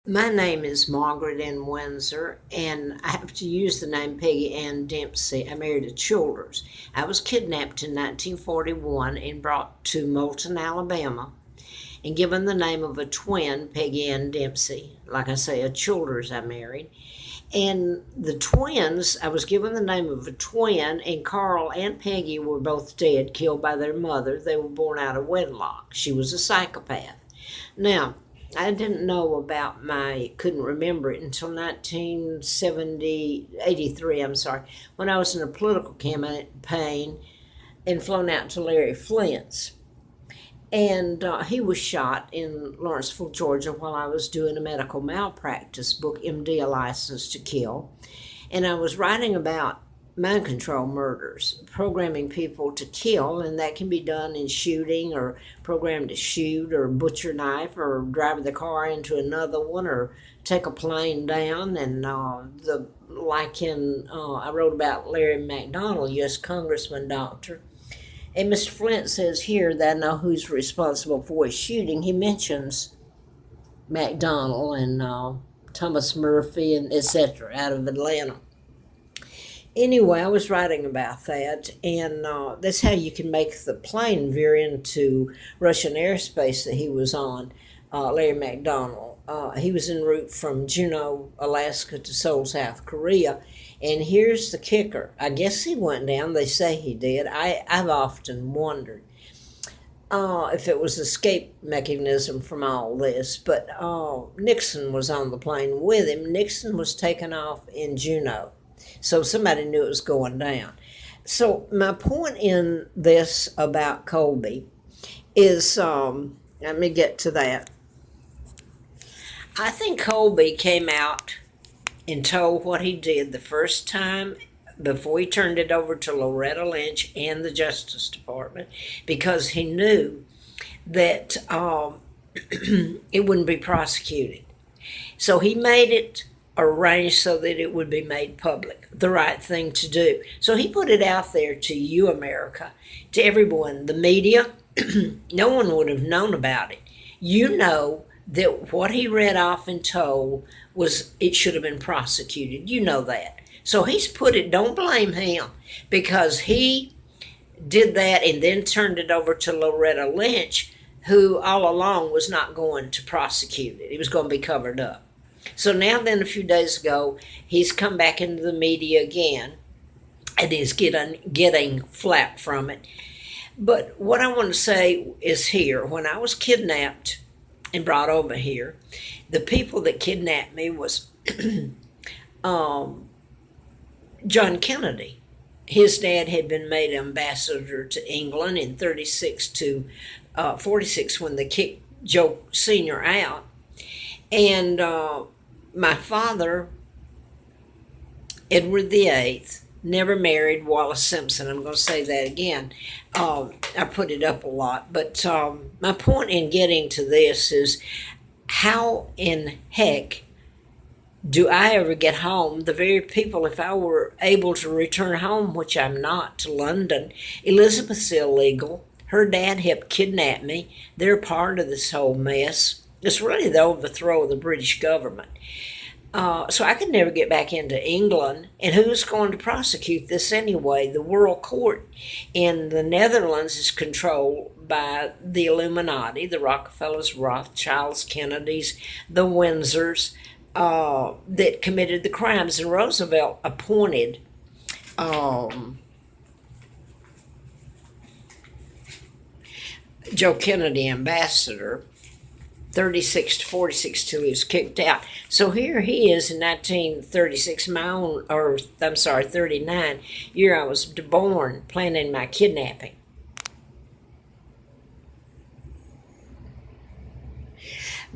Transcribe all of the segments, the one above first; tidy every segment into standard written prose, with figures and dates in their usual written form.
My name is Margaret Ann Windsor, and I have to use the name Peggy Ann Dempsey. I married a Childers. I was kidnapped in 1941 and brought to Moulton, Alabama, and given the name of a twin, Peggy Ann Dempsey. Like I say, a Childers I married. And the twins, I was given the name of a twin, and Carl and Peggy were both dead, killed by their mother. They were born out of wedlock. She was a psychopath. Now, I didn't know about couldn't remember it until 1983, I'm sorry, when I was in a political campaign and flown out to Larry Flint's. And he was shot in Lawrenceville, Georgia, while I was doing a medical malpractice book, MD, A License to Kill. And I was writing about mind control murders, programming people to kill, and that can be done in shooting or programmed to shoot or butcher knife or drive the car into another one or take a plane down. And I wrote about Larry McDonald, U.S. Congressman, doctor. And Mr. Flint says here that I know who's responsible for his shooting. He mentions McDonald and Thomas Murphy and etc. out of Atlanta. Anyway, I was writing about that, and that's how you can make the plane veer into Russian airspace that he was on, Larry McDonald. He was en route from Juneau, Alaska to Seoul, South Korea. And here's the kicker. I guess he went down. They say he did. I've often wondered if it was an escape mechanism from all this. But Nixon was on the plane with him. Nixon was taken off in Juneau. So somebody knew it was going down. So my point in this about Colby is, let me get to that. I think Colby came out and told what he did the first time before he turned it over to Loretta Lynch and the Justice Department, because he knew that it wouldn't be prosecuted. So he made it arranged so that it would be made public, the right thing to do. So he put it out there to you, America, to everyone, the media. No one would have known about it. You know that what he read off and told was it should have been prosecuted. You know that. So he's put it, don't blame him, because he did that and then turned it over to Loretta Lynch, who all along was not going to prosecute it. It was going to be covered up. So now then, a few days ago, he's come back into the media again, and he's getting flack from it. But what I want to say is here, when I was kidnapped and brought over here, the people that kidnapped me was John Kennedy. His dad had been made ambassador to England in 36 to 46 when they kicked Joe Sr. out. And my father, Edward VIII, never married Wallace Simpson. I'm going to say that again. I put it up a lot. But my point in getting to this is, how in heck do I ever get home? The very people, if I were able to return home, which I'm not, to London, Elizabeth's illegal. Her dad helped kidnap me. They're part of this whole mess. It's really the overthrow of the British government. So I could never get back into England. And who's going to prosecute this anyway? The World Court in the Netherlands is controlled by the Illuminati, the Rockefellers, Rothschilds, Kennedys, the Windsors, that committed the crimes. And Roosevelt appointed Joe Kennedy ambassador, 36 to 46 till he was kicked out. So here he is in 1936, 39, year I was born, planning my kidnapping.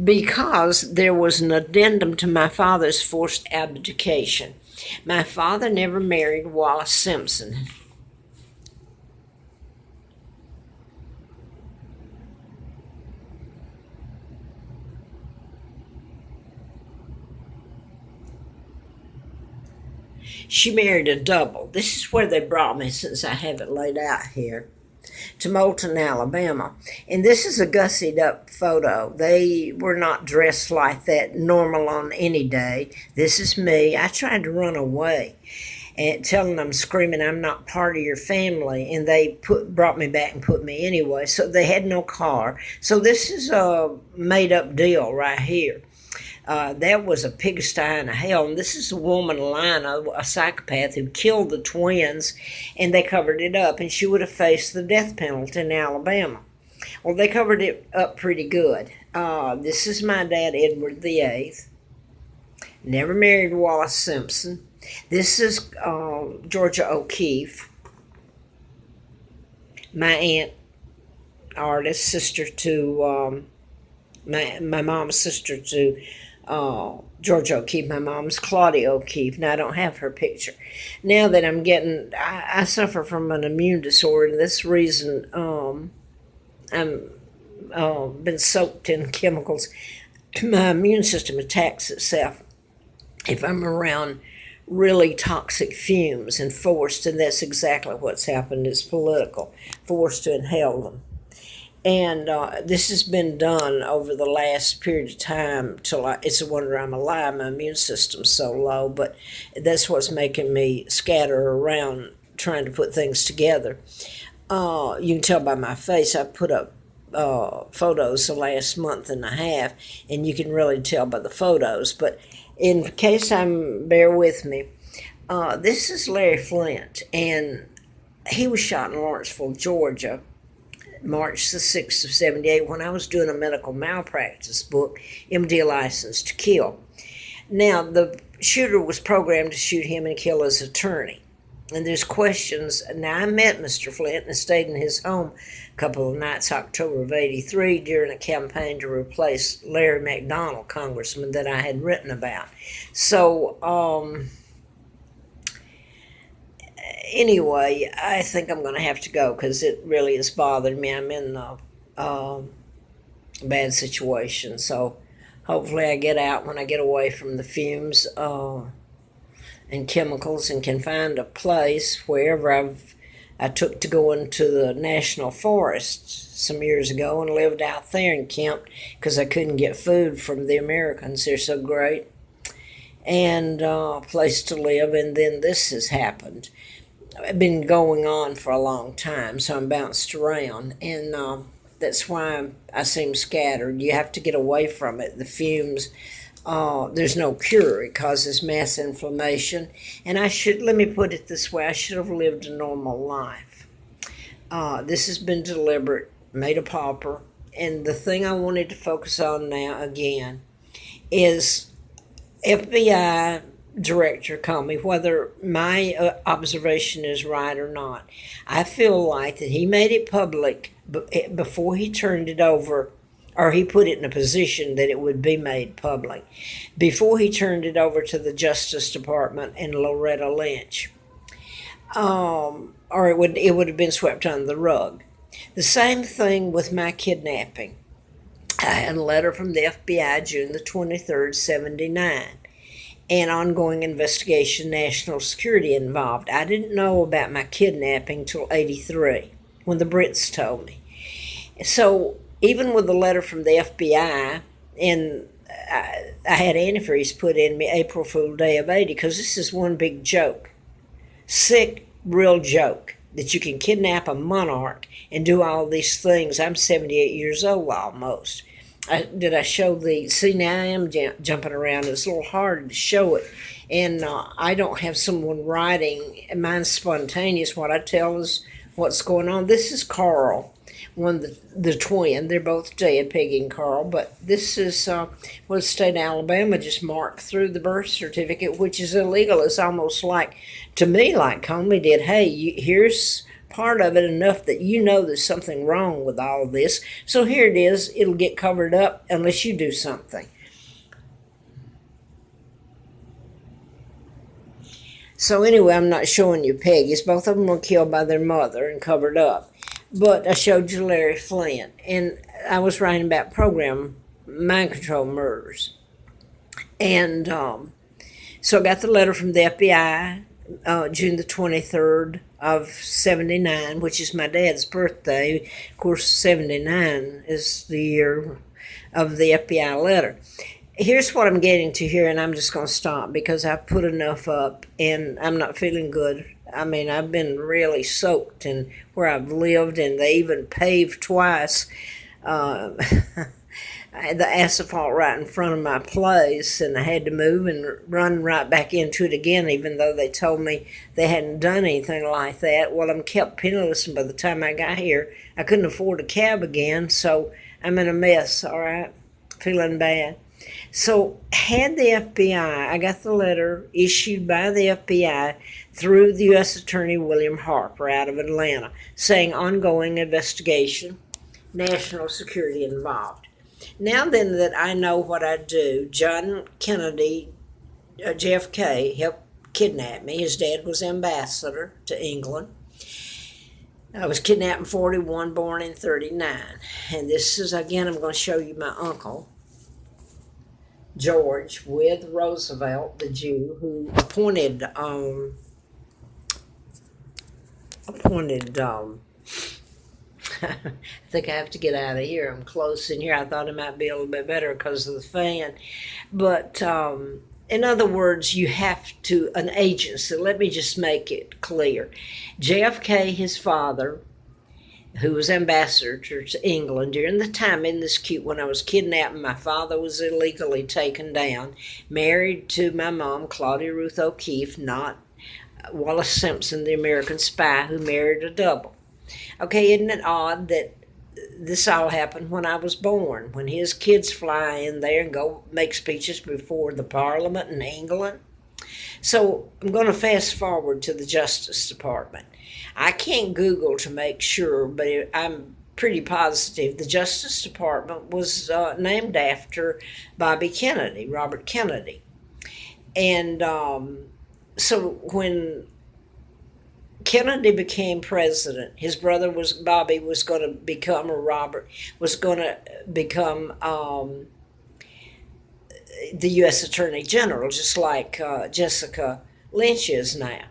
Because there was an addendum to my father's forced abdication. My father never married Wallace Simpson. She married a double. This is where they brought me, since I have it laid out here, to Moulton, Alabama. And this is a gussied up photo. They were not dressed like that normal on any day. This is me. I tried to run away and telling them, screaming, I'm not part of your family. And they brought me back and put me anyway. So they had no car. So this is a made up deal right here. That was a pigsty and a hell. And this is a woman, Lina, a psychopath who killed the twins, and they covered it up, and she would have faced the death penalty in Alabama. Well, they covered it up pretty good. This is my dad, Edward VIII. Never married Wallace Simpson. This is Georgia O'Keeffe, my aunt, artist, sister to my mom's sister to Georgia O'Keeffe. My mom's Claudia O'Keeffe. Now, I don't have her picture. Now that I'm getting, I suffer from an immune disorder. This reason I'm been soaked in chemicals. My immune system attacks itself if I'm around really toxic fumes and forced, and that's exactly what's happened. It's political, forced to inhale them. And this has been done over the last period of time till it's a wonder I'm alive. My immune system's so low, but that's what's making me scatter around trying to put things together. You can tell by my face. I put up photos the last month and a half, and you can really tell by the photos. But in case bear with me, this is Larry Flint, and he was shot in Lawrenceville, Georgia, March the 6th of 78, when I was doing a medical malpractice book, MD License to Kill. Now, the shooter was programmed to shoot him and kill his attorney. And there's questions. Now, I met Mr. Flint and stayed in his home a couple of nights, October of 83, during a campaign to replace Larry McDonald, congressman that I had written about. So, anyway, I think I'm going to have to go because it really has bothered me. I'm in a bad situation. So hopefully I get out when I get away from the fumes and chemicals and can find a place wherever I took to go into the national forest some years ago and lived out there and camped because I couldn't get food from the Americans. They're so great. And a place to live. And then this has happened. It's been going on for a long time, so I'm bounced around, and that's why I seem scattered. You have to get away from it. The fumes, there's no cure. It causes mass inflammation, and let me put it this way, I should have lived a normal life. This has been deliberate, made a pauper, and the thing I wanted to focus on now, again, is FBI director called me, whether my observation is right or not. I feel like that he made it public before he turned it over, or he put it in a position that it would be made public, before he turned it over to the Justice Department and Loretta Lynch. Or it would have been swept under the rug. The same thing with my kidnapping. I had a letter from the FBI June the 23rd, 79. And ongoing investigation, national security involved. I didn't know about my kidnapping till 83, when the Brits told me. So even with the letter from the FBI, and I had antifreeze put in me April Fool Day of 80, because this is one big joke. Sick, real joke, that you can kidnap a monarch and do all these things. I'm 78 years old almost. Did I show see, now I am jumping around. It's a little hard to show it. And I don't have someone writing. Mine's spontaneous. What I tell is what's going on. This is Carl, the twin. They're both dead, Peggy and Carl. But this is what the state of Alabama just marked through the birth certificate, which is illegal. It's almost like, to me, like Comey did. Hey, here's part of it enough that you know there's something wrong with all of this. So here it is. It'll get covered up unless you do something. So anyway, I'm not showing you Peggy's. Both of them were killed by their mother and covered up. But I showed you Larry Flint. And I was writing about program mind control murders. And so I got the letter from the FBI June the 23rd of 79, which is my dad's birthday. Of course, 79 is the year of the FBI letter. Here's what I'm getting to here, and I'm just going to stop because I've put enough up and I'm not feeling good. I mean, I've been really soaked in where I've lived, and they even paved twice the asphalt right in front of my place, and I had to move and run right back into it again, even though they told me they hadn't done anything like that. Well, I'm kept penniless, and by the time I got here, I couldn't afford a cab again, so I'm in a mess, all right? Feeling bad. So, had the FBI, I got the letter issued by the FBI through the U.S. Attorney William Harper out of Atlanta, saying ongoing investigation, national security involved. Now then that I know what I do, John Kennedy, JFK, helped kidnap me. His dad was ambassador to England. I was kidnapped in 41, born in 39. And this is, again, I'm going to show you my uncle, George, with Roosevelt, the Jew, who appointed I think I have to get out of here. I'm close in here. I thought it might be a little bit better because of the fan. But in other words, you have to, an agency, let me just make it clear. JFK, his father, who was ambassador to England during the time in this when I was kidnapped, my father was illegally taken down, married to my mom, Claudia Ruth O'Keefe, not Wallace Simpson, the American spy, who married a double. Okay, isn't it odd that this all happened when I was born, when his kids fly in there and go make speeches before the Parliament in England? So I'm going to fast forward to the Justice Department. I can't Google to make sure, but I'm pretty positive the Justice Department was named after Bobby Kennedy, Robert Kennedy. And so when Kennedy became president, his brother Bobby was going to become, or Robert was going to become the U.S. Attorney General, just like Jessica Lynch is now.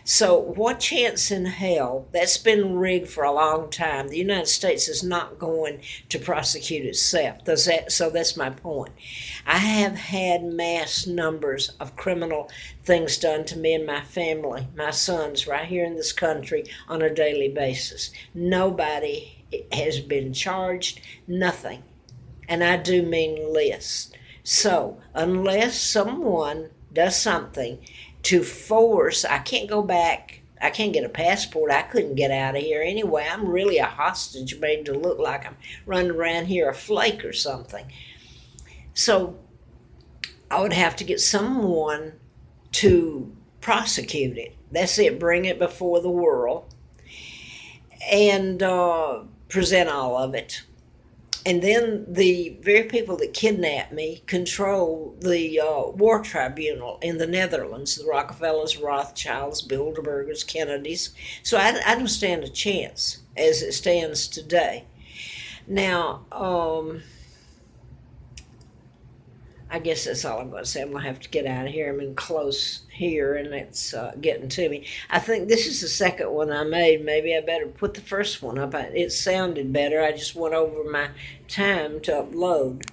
So what chance in hell, that's been rigged for a long time. The United States is not going to prosecute itself. So that's my point. I have had mass numbers of criminal things done to me and my family, my sons, right here in this country on a daily basis. Nobody has been charged, nothing. And I do mean less. So unless someone does something to force, I can't go back, I can't get a passport, I couldn't get out of here anyway. I'm really a hostage made to look like I'm running around here a flake or something. So I would have to get someone to prosecute it. That's it, bring it before the world and present all of it. And then the very people that kidnapped me control the war tribunal in the Netherlands, the Rockefellers, Rothschilds, Bilderbergers, Kennedys. So I don't stand a chance as it stands today. Now, I guess that's all I'm going to say. I'm going to have to get out of here. I'm in close here, and it's getting to me. I think this is the second one I made. Maybe I better put the first one up. It sounded better. I just went over my time to upload.